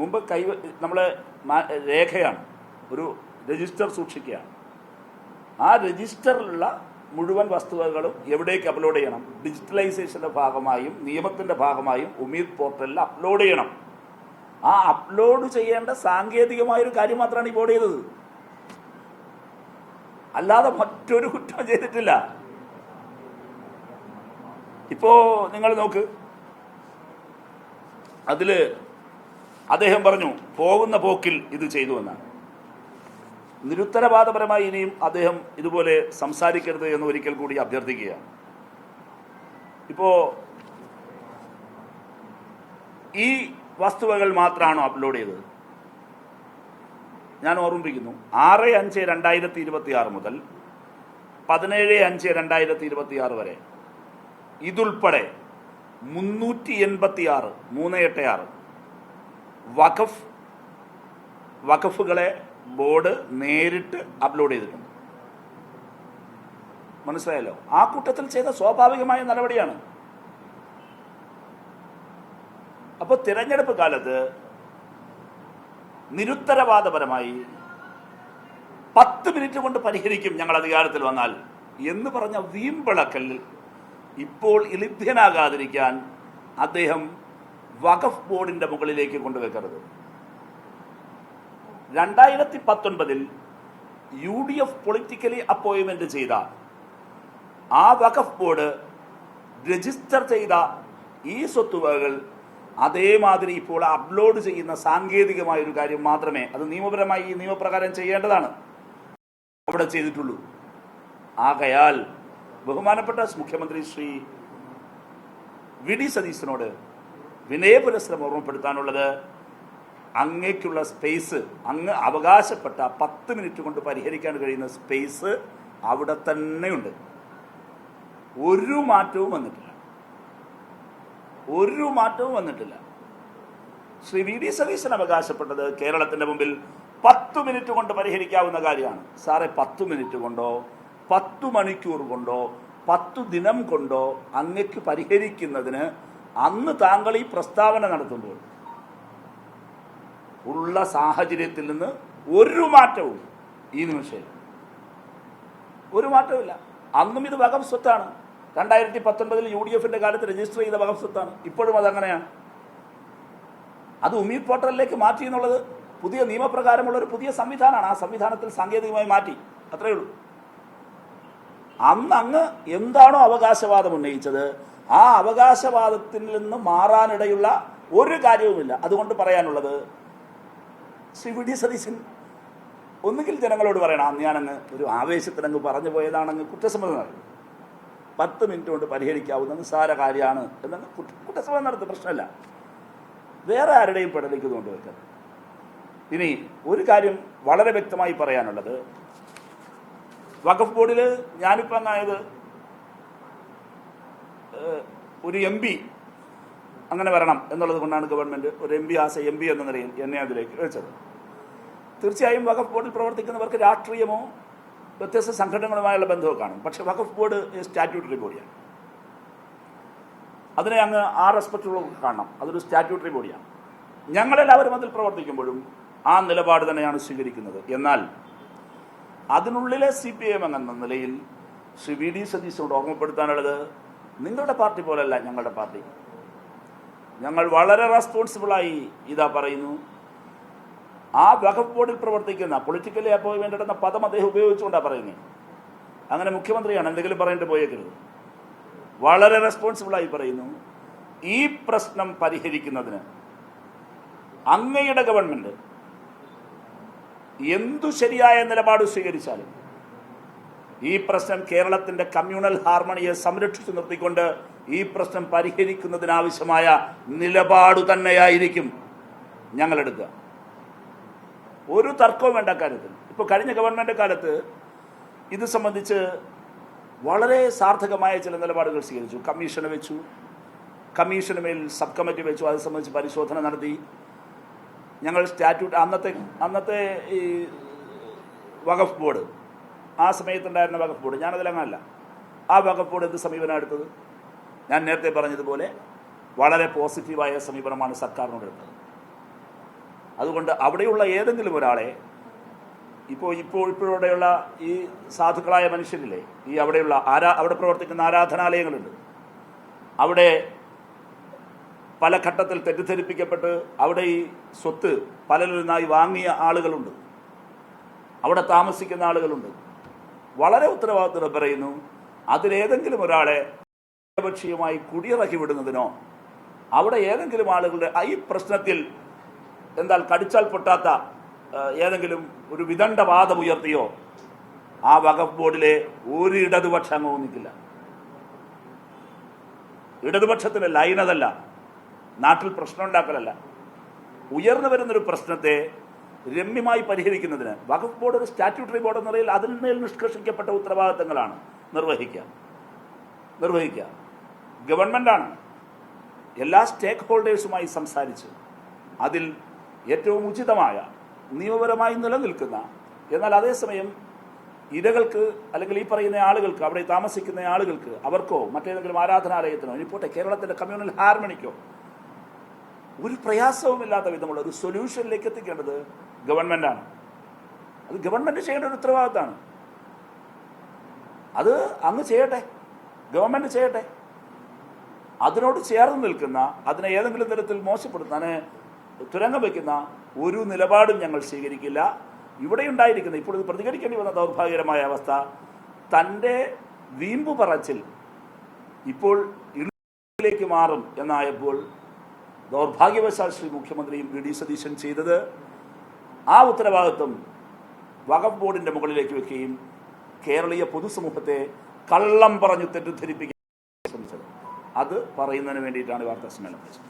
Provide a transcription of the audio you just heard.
മുമ്പ് നമ്മൾ രേഖയാണ്, ഒരു രജിസ്റ്റർ സൂക്ഷിക്കുകയാണ്. ആ രജിസ്റ്ററിലുള്ള മുഴുവൻ വസ്തുതകളും എവിടേക്ക് അപ്ലോഡ് ചെയ്യണം? ഡിജിറ്റലൈസേഷൻ്റെ ഭാഗമായും നിയമത്തിൻ്റെ ഭാഗമായും ഉമീദ് പോർട്ടലിൽ അപ്ലോഡ് ചെയ്യണം. ആ അപ്ലോഡ് ചെയ്യേണ്ട സാങ്കേതികമായൊരു കാര്യം മാത്രമാണ് ഈ ബോർഡ് ചെയ്തത്, അല്ലാതെ മറ്റൊരു കുറ്റം ചെയ്തിട്ടില്ല. ഇപ്പോ നിങ്ങൾ നോക്ക്, അതിൽ അദ്ദേഹം പറഞ്ഞു പോകുന്ന പോക്കിൽ ഇത് ചെയ്തു എന്നാണ്. നിരുത്തരവാദപരമായി ഇനിയും അദ്ദേഹം ഇതുപോലെ സംസാരിക്കരുത് എന്ന് ഒരിക്കൽ കൂടി അഭ്യർത്ഥിക്കുകയാണ്. ഇപ്പോൾ ഈ വസ്തുവകൾ മാത്രമാണോ അപ്ലോഡ് ചെയ്തത്? ഞാൻ ഓർമ്മിപ്പിക്കുന്നു, 6/5/2026 മുതൽ 17/5/2026 വരെ ഇതുൾപ്പെടെ 386 വഖഫുകളെ ബോർഡ് നേരിട്ട് അപ്ലോഡ് ചെയ്തിട്ടുണ്ട്. മനസ്സിലായല്ലോ? ആ കൂട്ടത്തിൽ ചെയ്ത സ്വാഭാവികമായ നടപടിയാണ്. അപ്പോൾ തിരഞ്ഞെടുപ്പ് കാലത്ത് നിരുത്തരവാദപരമായി 10 മിനിറ്റ് കൊണ്ട് പരിഹരിക്കും ഞങ്ങൾ അധികാരത്തിൽ വന്നാൽ എന്ന് പറഞ്ഞ വീമ്പിളക്കലിൽ ഇപ്പോൾ ഇലിഭ്യനാകാതിരിക്കാൻ അദ്ദേഹം വഖഫ് ബോർഡിന്റെ മുകളിലേക്ക് കൊണ്ടുവെക്കരുത്. 2019 UDF പൊളിറ്റിക്കലി അപ്പോയിൻമെന്റ് ചെയ്ത ആ വഖഫ് ബോർഡ് രജിസ്റ്റർ ചെയ്ത ഈ സ്വത്തുവകകൾ അതേമാതിരി ഇപ്പോൾ അപ്ലോഡ് ചെയ്യുന്ന സാങ്കേതികമായൊരു കാര്യം മാത്രമേ, അത് നിയമപരമായി ഈ നിയമപ്രകാരം ചെയ്യേണ്ടതാണ്, അവിടെ ചെയ്തിട്ടുള്ളൂ. ആകയാൽ ബഹുമാനപ്പെട്ട മുഖ്യമന്ത്രി ശ്രീ വി.ഡി. സതീശനോട് വിനയപുരസ്സരം ഓർമ്മപ്പെടുത്താനുള്ളത്, അങ്ങേക്കുള്ള സ്പേസ്, അങ്ങ് അവകാശപ്പെട്ട 10 മിനിറ്റ് കൊണ്ട് പരിഹരിക്കാൻ കഴിയുന്ന സ്പേസ് അവിടെ തന്നെയുണ്ട്. ഒരു മാറ്റവും വന്നിട്ടില്ല. ശ്രീ വി.ഡി. സതീശൻ അവകാശപ്പെട്ടത് കേരളത്തിന്റെ മുമ്പിൽ 10 മിനിറ്റ് കൊണ്ട് പരിഹരിക്കാവുന്ന കാര്യമാണ്. സാറേ, 10 മിനിറ്റ് കൊണ്ടോ 10 മണിക്കൂർ കൊണ്ടോ 10 ദിനം കൊണ്ടോ അങ്ങക്ക് പരിഹരിക്കുന്നതിന് അന്ന് താങ്കൾ ഈ പ്രസ്താവന നടത്തുമ്പോൾ ഉള്ള സാഹചര്യത്തിൽ നിന്ന് ഒരു മാറ്റവും ഈ നിമിഷം ഒരു മാറ്റവുമില്ല. അന്നും ഇത് വഖഫ് സ്വത്താണ്. 2019 UDFന്റെ കാലത്ത് രജിസ്റ്റർ ചെയ്ത വഖഫ് സ്വത്താണ്. ഇപ്പോഴും അതങ്ങനെയാണ്. അത് ഉമീദ് പോർട്ടലിലേക്ക് മാറ്റി എന്നുള്ളത് പുതിയ നിയമപ്രകാരമുള്ള ഒരു പുതിയ സംവിധാനമാണ്. ആ സംവിധാനത്തിൽ സാങ്കേതികമായി മാറ്റി, അത്രയേ ഉള്ളൂ. അന്ന് അങ്ങ് എന്താണോ അവകാശവാദം ഉന്നയിച്ചത്, ആ അവകാശവാദത്തിൽ നിന്ന് മാറാനിടയുള്ള ഒരു കാര്യവുമില്ല. അതുകൊണ്ട് പറയാനുള്ളത്, ശ്രീ വി.ഡി. സതീശൻ ഒന്നുകിൽ ജനങ്ങളോട് പറയണം, അന്ന് ഞാനങ്ങ് ഒരു ആവേശത്തിനങ്ങ് പറഞ്ഞു പോയതാണങ്ങ് കുറ്റസമ്മതം നടത്തും. 10 മിനിറ്റ് കൊണ്ട് പരിഹരിക്കാവുന്ന നിസ്സാര കാര്യമാണ് എന്നങ്ങ് കുറ്റസമ്മതം നടത്തും, പ്രശ്നമല്ല. വേറെ ആരുടെയും പെടലേക്ക് കൊണ്ടുവെക്കരുത്. ഇനി ഒരു കാര്യം വളരെ വ്യക്തമായി പറയാനുള്ളത്, വഖഫ് ബോർഡിൽ ഞാനിപ്പോൾ അങ്ങായത് ഒരു MP അങ്ങനെ വരണം എന്നുള്ളത് കൊണ്ടാണ് ഗവൺമെൻറ് ഒരു MP എന്ന നിലയിൽ എന്നെ അതിലേക്ക് വെച്ചത്. തീർച്ചയായും വഖഫ് ബോർഡിൽ പ്രവർത്തിക്കുന്നവർക്ക് രാഷ്ട്രീയമോ വ്യത്യസ്ത സംഘടനകളുമായുള്ള ബന്ധമോ കാണും. പക്ഷേ വഖഫ് ബോർഡ് സ്റ്റാറ്റ്യൂട്ടറി ബോഡിയാണ്. അതിനെ അങ്ങ് ആ റെസ്പെക്റ്റുള്ള കാണണം. അതൊരു സ്റ്റാറ്റ്യൂട്ടറി ബോഡിയാണ്. ഞങ്ങളെല്ലാവരും അതിൽ പ്രവർത്തിക്കുമ്പോഴും ആ നിലപാട് തന്നെയാണ് സ്വീകരിക്കുന്നത്. എന്നാൽ അതിനുള്ളിലെ CPIM എന്ന നിലയിൽ ശ്രീ വി.ഡി. സതീശനോട് ഓർമ്മപ്പെടുത്താനുള്ളത്, നിങ്ങളുടെ പാർട്ടി പോലല്ല ഞങ്ങളുടെ പാർട്ടി. ഞങ്ങൾ വളരെ റെസ്പോൺസിബിളായി ഇതാ പറയുന്നു. ആ വഖഫ് ബോർഡിൽ പ്രവർത്തിക്കുന്ന പൊളിറ്റിക്കലി അപ്പോയിൻമെന്റ് എന്ന പദം അദ്ദേഹം ഉപയോഗിച്ചുകൊണ്ടാണ് പറയുന്നത്. അങ്ങനെ മുഖ്യമന്ത്രിയാണ്, എന്തെങ്കിലും പറയേണ്ടി പോയേക്കരുത്. വളരെ റെസ്പോൺസിബിളായി പറയുന്നു, ഈ പ്രശ്നം പരിഹരിക്കുന്നതിന് അങ്ങയുടെ ഗവൺമെന്റ് എന്തു ശരിയായ നിലപാട് സ്വീകരിച്ചാലും ഈ പ്രശ്നം കേരളത്തിന്റെ കമ്മ്യൂണൽ ഹാർമണിയെ സംരക്ഷിച്ചു നിർത്തിക്കൊണ്ട് ഈ പ്രശ്നം പരിഹരിക്കുന്നതിനാവശ്യമായ നിലപാട് തന്നെയായിരിക്കും ഞങ്ങളെടുക്കുക. ഒരു തർക്കവും വേണ്ട കാര്യത്തിൽ. ഇപ്പോൾ കഴിഞ്ഞ ഗവൺമെൻറ് കാലത്ത് ഇത് സംബന്ധിച്ച് വളരെ സാർത്ഥകമായ ചില നിലപാടുകൾ സ്വീകരിച്ചു. കമ്മീഷനെ വെച്ചു, കമ്മീഷന് മേൽ സബ് കമ്മിറ്റി വെച്ചു, അത് സംബന്ധിച്ച് പരിശോധന നടത്തി. ഞങ്ങൾ സ്റ്റാറ്റ്യൂട്ട് അന്നത്തെ ഈ വഖഫ് ബോർഡ്, ആ സമയത്തുണ്ടായിരുന്ന വഖഫ് ബോർഡ്, ഞാനതിലങ്ങനല്ല, ആ വഖഫ് ബോർഡ് എന്ത് സമീപനം എടുത്തത്? ഞാൻ നേരത്തെ പറഞ്ഞതുപോലെ വളരെ പോസിറ്റീവായ സമീപനമാണ് സർക്കാരിനോട് എടുത്തത്. അതുകൊണ്ട് അവിടെയുള്ള ഏതെങ്കിലും ഒരാളെ ഇപ്പോഴുള്ള ഈ സാധുക്കളായ മനുഷ്യരില്ലേ, ഈ അവിടെയുള്ള അവിടെ പ്രവർത്തിക്കുന്ന ആരാധനാലയങ്ങളുണ്ട്, അവിടെ പല ഘട്ടത്തിൽ തെറ്റിദ്ധരിപ്പിക്കപ്പെട്ട് അവിടെ ഈ സ്വത്ത് പലരിൽ നിന്നായി വാങ്ങിയ ആളുകളുണ്ട്, അവിടെ താമസിക്കുന്ന ആളുകളുണ്ട്. വളരെ ഉത്തരവാദിത്വം പറയുന്നു, അതിലേതെങ്കിലും ഒരാളെ ഏകപക്ഷീയമായി കുടിയിറക്കി വിടുന്നതിനോ അവിടെ ഏതെങ്കിലും ആളുകളുടെ ഈ പ്രശ്നത്തിൽ എന്താൽ കടിച്ചാൽ പൊട്ടാത്ത ഏതെങ്കിലും ഒരു വിദണ്ഡവാദം ഉയർത്തിയോ ആ വഖഫ് ബോർഡിലെ ഒരു ഇടതുപക്ഷ അംഗവും നിൽക്കില്ല. ഇടതുപക്ഷത്തിന് ലൈനതല്ല, നാട്ടിൽ പ്രശ്നം ഉണ്ടാക്കലല്ല, ഉയർന്നു വരുന്നൊരു പ്രശ്നത്തെ രമ്യമായി പരിഹരിക്കുന്നതിന് വഖഫ് ബോർഡ് ഒരു സ്റ്റാറ്റ്യൂട്ടറി ബോർഡ് എന്ന നിലയിൽ അതിൽ മേൽ നിഷ്കർഷിക്കപ്പെട്ട ഉത്തരവാദിത്തങ്ങളാണ് നിർവഹിക്കുക. ഗവൺമെൻറ്റാണ് എല്ലാ സ്റ്റേക്ക് ഹോൾഡേഴ്സുമായി സംസാരിച്ച് അതിൽ ഏറ്റവും ഉചിതമായ നിയമപരമായി നിലനിൽക്കുന്ന, എന്നാൽ അതേസമയം ഇരകൾക്ക് അല്ലെങ്കിൽ ഈ പറയുന്ന ആളുകൾക്ക്, അവിടെ താമസിക്കുന്ന ആളുകൾക്ക്, അവർക്കോ മറ്റേതെങ്കിലും ആരാധനാലയത്തിനോ ഇനിപ്പോട്ടെ കേരളത്തിൻ്റെ കമ്മ്യൂണൽ ഹാർമണിക്കോ ഒരു പ്രയാസവുമില്ലാത്ത വിധമുള്ള ഒരു സൊല്യൂഷനിലേക്ക് എത്തിക്കേണ്ടത് ഗവൺമെൻറ്റാണ്. അത് ഗവൺമെൻറ് ചെയ്യേണ്ട ഒരു ഉത്തരവാദിത്തമാണ്. അത് അങ്ങ് ചെയ്യട്ടെ, ഗവൺമെൻറ് ചെയ്യട്ടെ. അതിനോട് ചേർന്ന് നിൽക്കുന്ന, അതിനെ ഏതെങ്കിലും തരത്തിൽ മോശപ്പെടുത്താൻ തുരങ്കം വയ്ക്കുന്ന ഒരു നിലപാടും ഞങ്ങൾ സ്വീകരിക്കില്ല. ഇവിടെ ഉണ്ടായിരിക്കുന്ന ഇപ്പോൾ ഇത് പ്രതികരിക്കേണ്ടി വന്ന ദൗർഭാഗ്യകരമായ അവസ്ഥ, തൻ്റെ വീമ്പു പറച്ചിൽ ഇപ്പോൾ ഇടിലേക്ക് മാറും എന്നായപ്പോൾ ദൗർഭാഗ്യവശാൽ ശ്രീ മുഖ്യമന്ത്രിയും വി ഡി സതീശൻ ചെയ്തത് ആ ഉത്തരവാദിത്വം വഖഫ് ബോർഡിൻ്റെ മുകളിലേക്ക് വെക്കുകയും കേരളീയ പൊതുസമൂഹത്തെ കള്ളം പറഞ്ഞു തെറ്റിദ്ധരിപ്പിക്കാൻ ശ്രമിച്ചത്. അത് പറയുന്നതിന് വേണ്ടിയിട്ടാണ് വാർത്താ സമ്മേളനം.